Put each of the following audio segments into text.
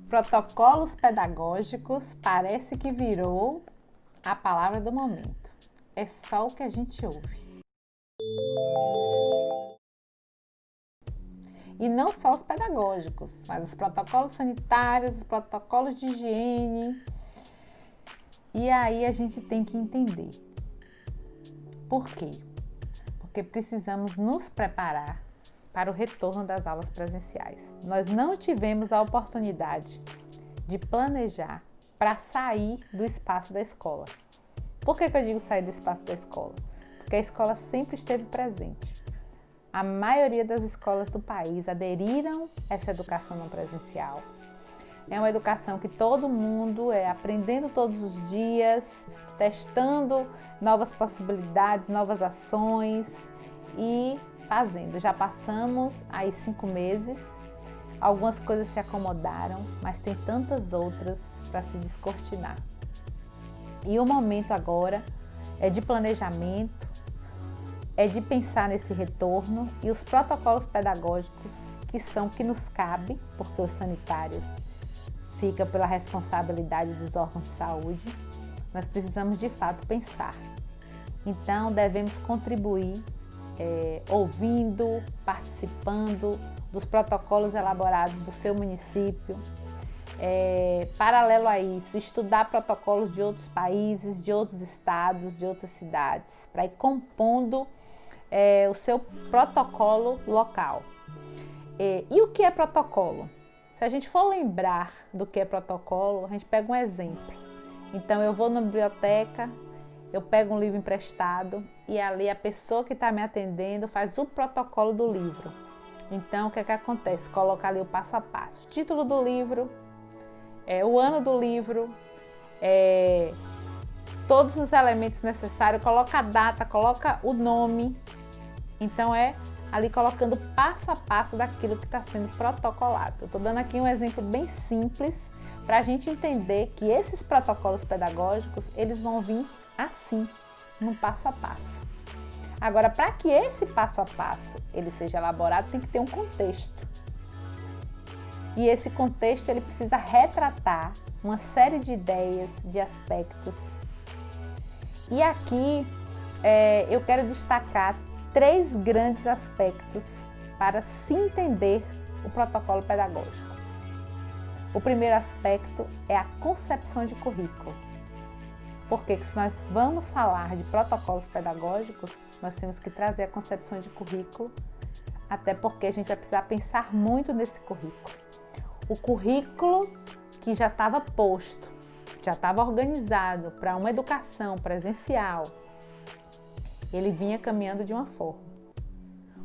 Protocolos pedagógicos parece que virou a palavra do momento. É só o que a gente ouve. E não só os pedagógicos, mas os protocolos sanitários, os protocolos de higiene. E aí a gente tem que entender. Por quê? Porque precisamos nos preparar para o retorno das aulas presenciais. Nós não tivemos a oportunidade de planejar para sair do espaço da escola. Por que eu digo sair do espaço da escola? Porque a escola sempre esteve presente. A maioria das escolas do país aderiram a essa educação não presencial. É uma educação que todo mundo é aprendendo todos os dias, testando novas possibilidades, novas ações e fazendo. Já passamos aí 5 meses, algumas coisas se acomodaram, mas tem tantas outras para se descortinar. E o momento agora é de planejamento, é de pensar nesse retorno e os protocolos pedagógicos que nos cabe, porque os sanitários fica pela responsabilidade dos órgãos de saúde, nós precisamos de fato pensar. Então devemos contribuir ouvindo, participando dos protocolos elaborados do seu município. Paralelo a isso, estudar protocolos de outros países, de outros estados, de outras cidades, para ir compondo o seu protocolo local. E o que é protocolo? Se a gente for lembrar do que é protocolo, a gente pega um exemplo. Então eu vou na biblioteca, eu pego um livro emprestado e ali a pessoa que está me atendendo faz o protocolo do livro. Então o que acontece? Coloca ali o passo a passo, o título do livro, o ano do livro, todos os elementos necessários, coloca a data, coloca o nome. Então ali colocando passo a passo daquilo que está sendo protocolado. Eu estou dando aqui um exemplo bem simples para a gente entender que esses protocolos pedagógicos, eles vão vir assim, no passo a passo. Agora, para que esse passo a passo ele seja elaborado, tem que ter um contexto. E esse contexto ele precisa retratar uma série de ideias, de aspectos. E aqui eu quero destacar 3 grandes aspectos para se entender o protocolo pedagógico. O primeiro aspecto é a concepção de currículo. Porque se nós vamos falar de protocolos pedagógicos, nós temos que trazer a concepção de currículo, até porque a gente vai precisar pensar muito nesse currículo. O currículo que já estava posto, já estava organizado para uma educação presencial, ele vinha caminhando de uma forma.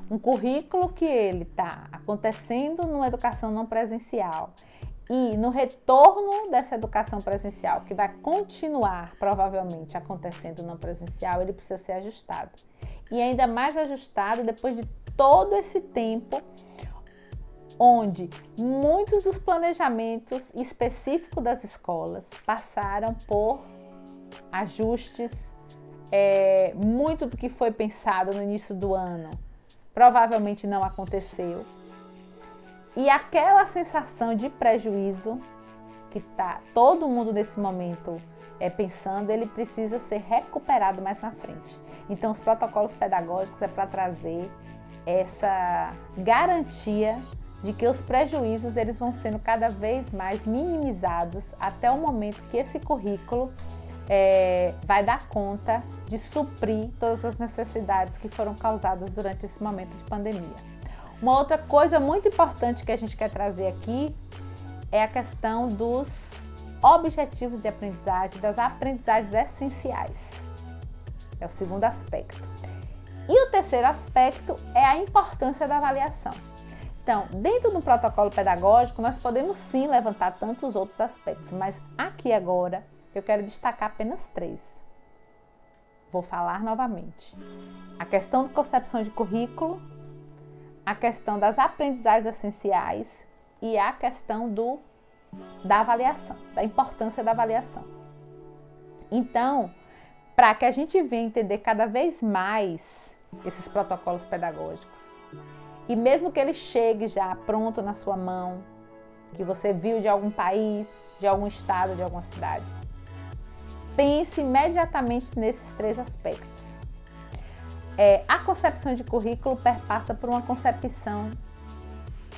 Um currículo que ele está acontecendo numa educação não presencial e no retorno dessa educação presencial, que vai continuar provavelmente acontecendo não presencial, ele precisa ser ajustado. E ainda mais ajustado depois de todo esse tempo onde muitos dos planejamentos específicos das escolas passaram por ajustes. Muito do que foi pensado no início do ano provavelmente não aconteceu. E aquela sensação de prejuízo que está todo mundo nesse momento pensando, ele precisa ser recuperado mais na frente. Então, os protocolos pedagógicos é para trazer essa garantia de que os prejuízos eles vão sendo cada vez mais minimizados até o momento que esse currículo vai dar conta de suprir todas as necessidades que foram causadas durante esse momento de pandemia. Uma outra coisa muito importante que a gente quer trazer aqui é a questão dos objetivos de aprendizagem, das aprendizagens essenciais. É o segundo aspecto. E o terceiro aspecto é a importância da avaliação. Então, dentro do protocolo pedagógico, nós podemos sim levantar tantos outros aspectos, mas aqui agora eu quero destacar apenas 3. Vou falar novamente. A questão de concepção de currículo, a questão das aprendizagens essenciais e a questão da avaliação, da importância da avaliação. Então, para que a gente venha entender cada vez mais esses protocolos pedagógicos, e mesmo que ele chegue já pronto na sua mão, que você viu de algum país, de algum estado, de alguma cidade. Pense imediatamente nesses 3 aspectos. A concepção de currículo perpassa por uma concepção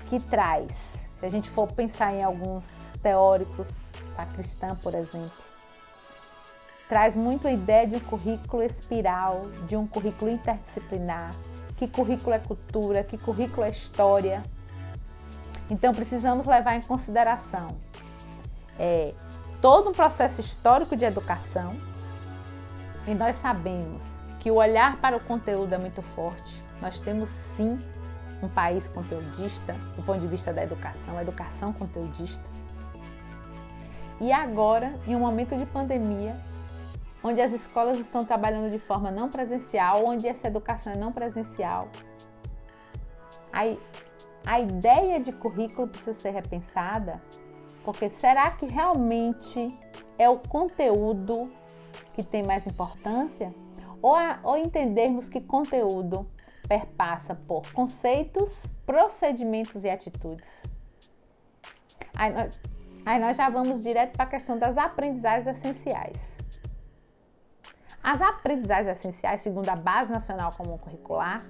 que traz, se a gente for pensar em alguns teóricos, Sacristã, por exemplo, traz muito a ideia de um currículo espiral, de um currículo interdisciplinar, que currículo é cultura, que currículo é história. Então, precisamos levar em consideração todo um processo histórico de educação, e nós sabemos que o olhar para o conteúdo é muito forte. Nós temos, sim, um país conteudista, do ponto de vista da educação conteudista. E agora, em um momento de pandemia, onde as escolas estão trabalhando de forma não presencial, onde essa educação é não presencial, a ideia de currículo precisa ser repensada, porque será que realmente é o conteúdo que tem mais importância? Ou entendermos que conteúdo perpassa por conceitos, procedimentos e atitudes? Aí nós já vamos direto para a questão das aprendizagens essenciais. As aprendizagens essenciais, segundo a Base Nacional Comum Curricular,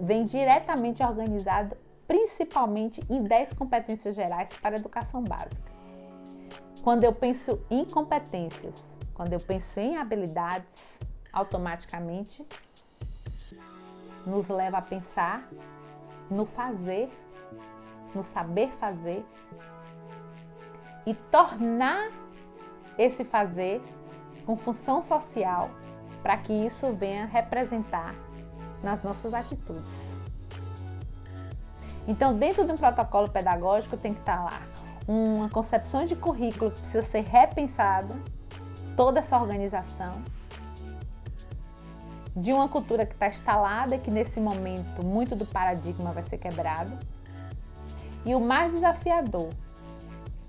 vem diretamente organizado principalmente em 10 competências gerais para a educação básica. Quando eu penso em competências, quando eu penso em habilidades, automaticamente nos leva a pensar no fazer, no saber fazer e tornar esse fazer com função social para que isso venha representar nas nossas atitudes. Então, dentro de um protocolo pedagógico tem que estar lá uma concepção de currículo que precisa ser repensada, toda essa organização, de uma cultura que está instalada e que nesse momento muito do paradigma vai ser quebrado. E o mais desafiador,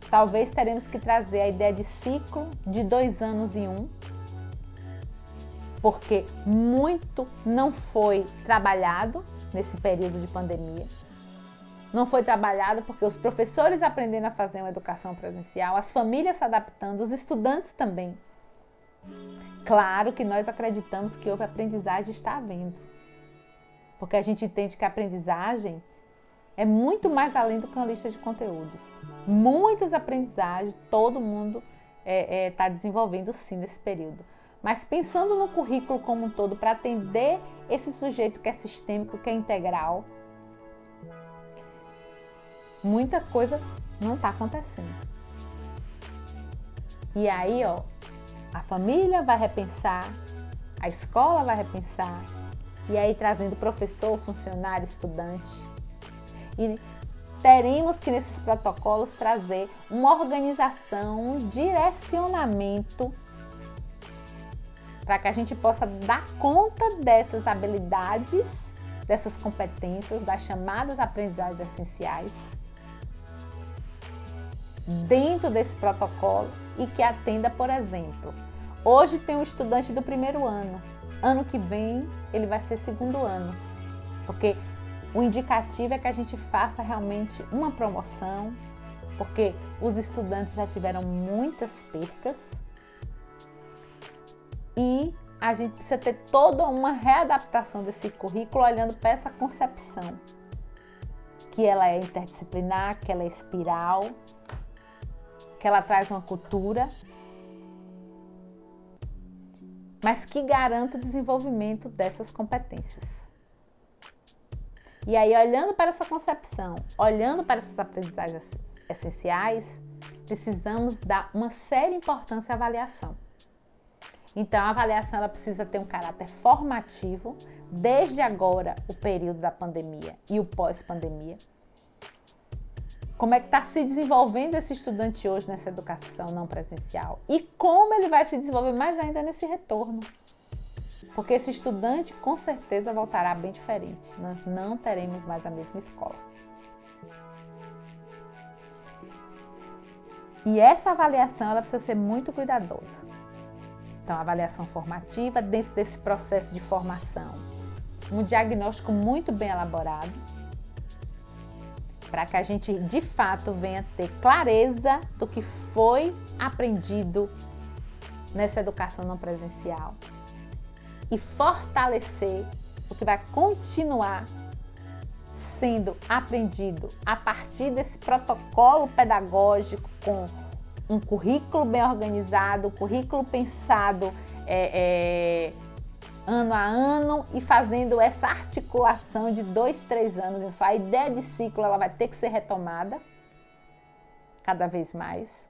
talvez teremos que trazer a ideia de ciclo de 2 anos em 1, porque muito não foi trabalhado nesse período de pandemia. Não foi trabalhado porque os professores aprendendo a fazer uma educação presencial, as famílias se adaptando, os estudantes também. Claro que nós acreditamos que houve aprendizagem, está havendo. Porque a gente entende que a aprendizagem é muito mais além do que uma lista de conteúdos. Muitas aprendizagens, todo mundo está desenvolvendo sim nesse período. Mas pensando no currículo como um todo, para atender esse sujeito que é sistêmico, que é integral, muita coisa não está acontecendo. E aí, a família vai repensar, a escola vai repensar, e aí trazendo professor, funcionário, estudante. E teremos que nesses protocolos trazer uma organização, um direcionamento para que a gente possa dar conta dessas habilidades, dessas competências, das chamadas aprendizagens essenciais, dentro desse protocolo e que atenda, por exemplo, hoje tem um estudante do 1º ano, ano que vem ele vai ser 2º ano, porque o indicativo é que a gente faça realmente uma promoção, porque os estudantes já tiveram muitas percas e a gente precisa ter toda uma readaptação desse currículo olhando para essa concepção, que ela é interdisciplinar, que ela é espiral, que ela traz uma cultura, mas que garanta o desenvolvimento dessas competências. E aí, olhando para essa concepção, olhando para essas aprendizagens essenciais, precisamos dar uma séria importância à avaliação. Então, a avaliação ela precisa ter um caráter formativo, desde agora, o período da pandemia e o pós-pandemia. Como é que está se desenvolvendo esse estudante hoje nessa educação não presencial? E como ele vai se desenvolver mais ainda nesse retorno? Porque esse estudante, com certeza, voltará bem diferente. Nós não teremos mais a mesma escola. E essa avaliação ela precisa ser muito cuidadosa. Então, a avaliação formativa, dentro desse processo de formação, um diagnóstico muito bem elaborado, para que a gente de fato venha ter clareza do que foi aprendido nessa educação não presencial e fortalecer o que vai continuar sendo aprendido a partir desse protocolo pedagógico, com um currículo bem organizado, um currículo pensado ano a ano e fazendo essa articulação de 2, 3 anos. A ideia de ciclo ela vai ter que ser retomada cada vez mais,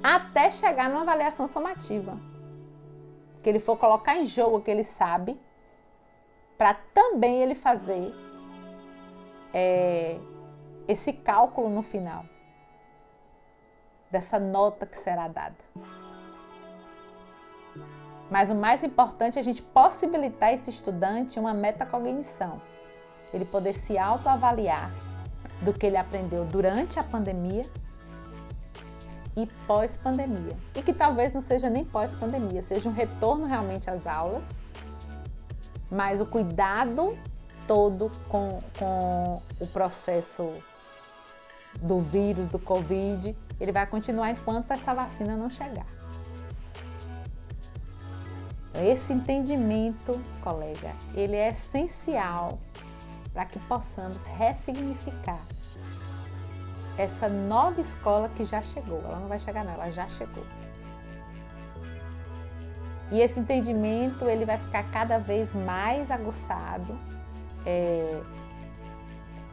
até chegar numa avaliação somativa, que ele for colocar em jogo o que ele sabe, para também ele fazer esse cálculo no final dessa nota que será dada. Mas o mais importante é a gente possibilitar esse estudante uma metacognição, ele poder se autoavaliar do que ele aprendeu durante a pandemia e pós-pandemia. E que talvez não seja nem pós-pandemia, seja um retorno realmente às aulas, mas o cuidado todo com o processo do vírus, do Covid, ele vai continuar enquanto essa vacina não chegar. Esse entendimento, colega, ele é essencial para que possamos ressignificar essa nova escola que já chegou. Ela não vai chegar não, ela já chegou. E esse entendimento ele vai ficar cada vez mais aguçado,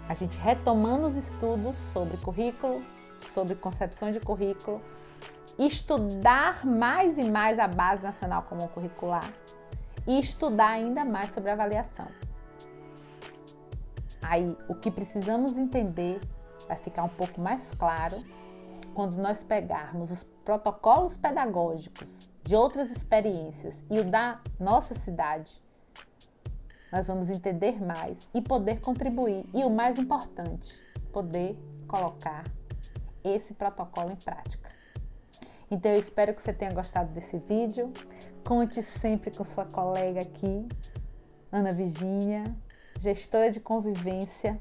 a gente retomando os estudos sobre currículo, sobre concepção de currículo, estudar mais e mais a Base Nacional Comum Curricular e estudar ainda mais sobre avaliação. Aí, o que precisamos entender vai ficar um pouco mais claro quando nós pegarmos os protocolos pedagógicos de outras experiências e o da nossa cidade. Nós vamos entender mais e poder contribuir. E o mais importante, poder colocar esse protocolo em prática. Então eu espero que você tenha gostado desse vídeo. Conte sempre com sua colega aqui, Ana Virgínia, gestora de convivência,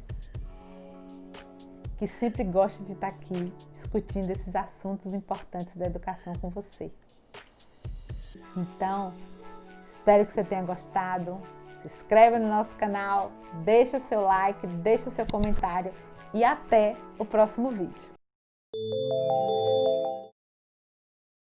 que sempre gosta de estar aqui discutindo esses assuntos importantes da educação com você. Então, espero que você tenha gostado. Se inscreve no nosso canal, deixa seu like, deixa seu comentário e até o próximo vídeo.